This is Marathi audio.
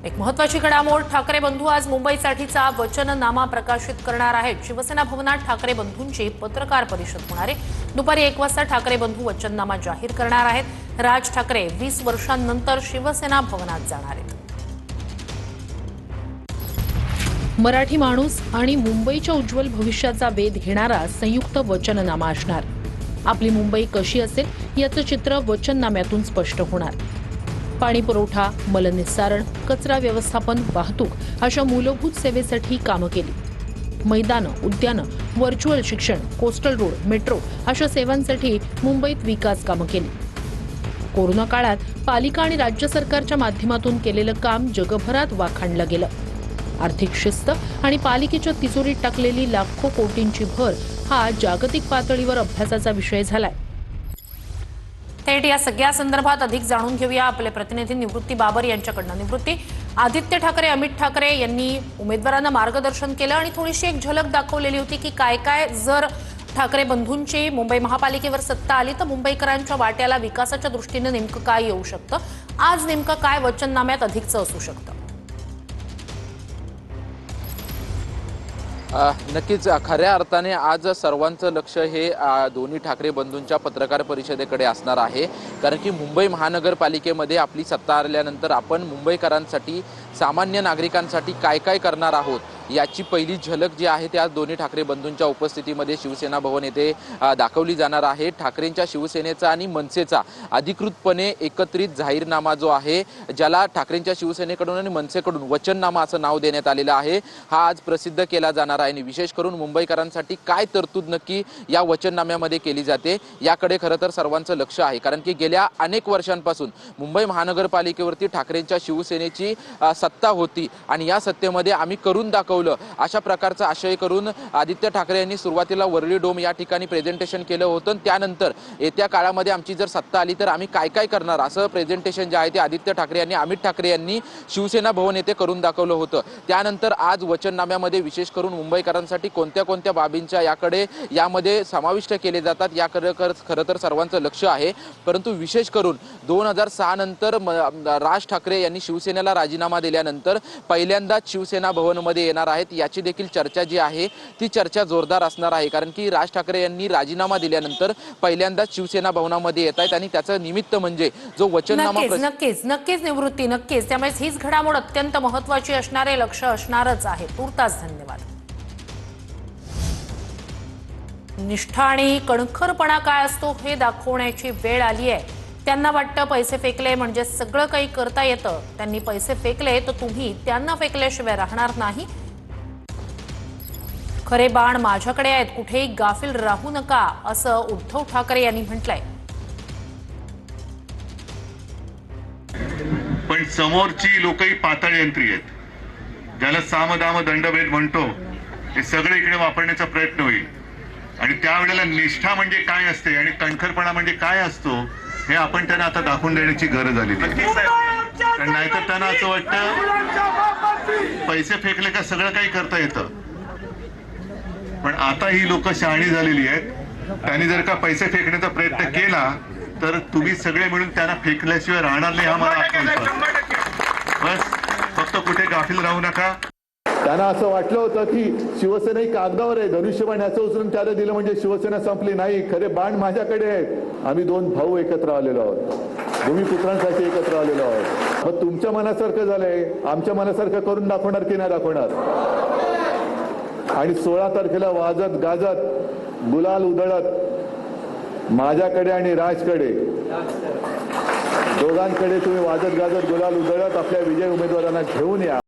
एक महत्त्वाची घडामोड, ठाकरे बंधू आज मुंबईसाठीचा वचननामा प्रकाशित करणार आहेत। शिवसेना भवनात ठाकरे बंधूंची पत्रकार परिषद होणार आहे। दुपारी 1 वाजता ठाकरे बंधू वचननामा जाहीर करणार आहेत। राज ठाकरे 20 वर्षांनंतर शिवसेना भवनात जाणार आहेत। मराठी माणूस आणि मुंबईच्या उज्ज्वल भविष्याचा वेध घेणारा संयुक्त वचननामा असणार। आपली मुंबई कशी असेल याचं चित्र वचननाम्यातून स्पष्ट होणार। पाणी पुरवठा, मलनिस्सारण, कचरा व्यवस्थापन, वाहतूक अशा मूलभूत सेवेसाठी कामं केली। मैदानं, उद्यानं, व्हर्च्युअल शिक्षण, कोस्टल रोड, मेट्रो अशा सेवांसाठी मुंबईत विकास कामं केली। कोरोना काळात पालिका आणि राज्य सरकारच्या माध्यमातून केलेलं काम जगभरात वाखाणलं गेलं। आर्थिक शिस्त आणि पालिकेच्या तिजोरीत टाकलेली लाखो कोटींची भर हा जागतिक पातळीवर अभ्यासाचा विषय झालाय। थेट या सगळ्या संदर्भात अधिक जाणून घेऊया आपले प्रतिनिधी निवृत्ती बाबर यांच्याकडून। निवृत्ती, आदित्य ठाकरे, अमित ठाकरे यांनी उमेदवारांना मार्गदर्शन केलं आणि थोडीशी एक झलक दाखवलेली होती की काय काय जर ठाकरे बंधूंची मुंबई महापालिकेवर सत्ता आली तर मुंबईकरांच्या वाट्याला विकासाच्या दृष्टीने नेमकं काय येऊ शकतं, आज नेमकं काय वचननाम्यात अधिकचं असू शकतं? नक्कीच खऱ्या अर्थाने आज सर्वांचं लक्ष हे दोन्ही ठाकरे बंधूंच्या पत्रकार परिषदेकडे असणार आहे। कारण की मुंबई महानगरपालिकेमध्ये आपली सत्ता आल्यानंतर आपण मुंबईकरांसाठी, सामान्य नागरिकांसाठी काय काय करणार आहोत याची पहिली झलक जी आहे ते आज दोन्ही ठाकरे बंधूंच्या उपस्थितीमध्ये शिवसेना भवन येथे दाखवली जाणार आहे। ठाकरेंच्या शिवसेनेचा आणि मनसेचा अधिकृतपणे एकत्रित जाहीरनामा जो आहे, ज्याला ठाकरेंच्या शिवसेनेकडून आणि मनसेकडून वचननामा असं नाव देण्यात आलेलं आहे, हा आज प्रसिद्ध केला जाणार आहे। आणि विशेष करून मुंबईकरांसाठी काय तरतूद नक्की या वचननाम्यामध्ये केली जाते याकडे खरं तर सर्वांचं लक्ष आहे। कारण की गेल्या अनेक वर्षांपासून मुंबई महानगरपालिकेवरती ठाकरेंच्या शिवसेनेची सत्ता होती आणि या सत्तेमध्ये आम्ही करून दाखवलं अशा प्रकारचा आशय करून आदित्य ठाकरे यांनी सुरुवातीला वरळी डोम या ठिकाणी प्रेझेंटेशन केलं होतं। त्यानंतर येत्या काळामध्ये आमची जर सत्ता आली तर आम्ही काय काय करणार असं प्रेझेंटेशन जे आहे ते आदित्य ठाकरे यांनी, अमित ठाकरे यांनी शिवसेना भवन येथे करून दाखवलं होतं। त्यानंतर आज वचननाम्यामध्ये विशेष करून मुंबईकरांसाठी कोणत्या कोणत्या बाबींच्या यामध्ये समाविष्ट केले जातात याकडे खरं तर सर्वांचं लक्ष आहे। परंतु विशेष करून 2006 नंतर राज ठाकरे यांनी शिवसेनेला राजीनामा दिल्यानंतर पहिल्यांदाच शिवसेना भवनमध्ये येणार आहेत। याची देखील चर्चा जी आहे ती चर्चा जोरदार असणार आहे। कारण की राज ठाकरे यांनी राजीनामा दिल्यानंतर पहिल्यांदाच शिवसेना भवनामध्ये येत आहेत आणि त्याचं निमित्त म्हणजे जो वचननामा नक्कीच निवृत्ती, नक्कीच त्यामुळे हीच घडामोड अत्यंत महत्त्वाची असणारे लक्ष असणारच आहे। तुर्तास धन्यवाद। निष्ठा आणि कणखरपणा काय असतो हे दाखवण्याची वेळ आली आहे। त्यांना वाटतं पैसे फेकले म्हणजे सगळं काही करता येतं, त्यांनी पैसे फेकले तर तुम्ही त्यांना फेकल्याशिवाय राहणार नाही। खरे बाण माझ्याकडे आहेत, कुठेही गाफील राहू नका असं उद्धव ठाकरे यांनी म्हटलंय। पण समोरची लोकही पाताळ यंत्री आहेत, ज्याला सामदाम दंडभेद म्हणतो, हे सगळे इकडे वापरण्याचा प्रयत्न होईल। आणि त्यावेळेला निष्ठा म्हणजे काय असते आणि कणखरपणा म्हणजे काय असतो हे आपण त्यांना आता दाखवून देण्याची गरज आलेली आहे। कारण नाहीतर त्यांना असं वाटतं पैसे फेकले का सगळं काही करता येतं। पण आता ही लोक शहाणी झालेली आहेत, त्यांनी जर का पैसे फेकण्याचा प्रयत्न केला तर तुम्ही सगळे मिळून त्यांना फेकल्याशिवाय राहणार नाही हा मला आत्मविश्वास। बस फक्त कुठे गाफील राहू नका। त्यांना असं वाटलं होतं की शिवसेना ही कागदावर आहे, धनुष्यबाण याचं उचलून त्याला दिलं म्हणजे शिवसेना संपली। नाही, खरे बाण माझ्याकडे आहेत। आम्ही दोन भाऊ एकत्र आलेलो आहोत, भूमिपुत्रांसाठी एकत्र आलेलो आहोत। मग तुमच्या मनासारखं झालंय, आमच्या मनासारखं करून दाखवणार की नाही दाखवणार? आणि 16 तारखेला वाजत गाजत गुलाल उधळत माझ्याकडे आणि राजकडे दोघांकडे तुम्ही वाजत गाजत गुलाल उधळत आपल्या विजय उमेदवारांना घेऊन या।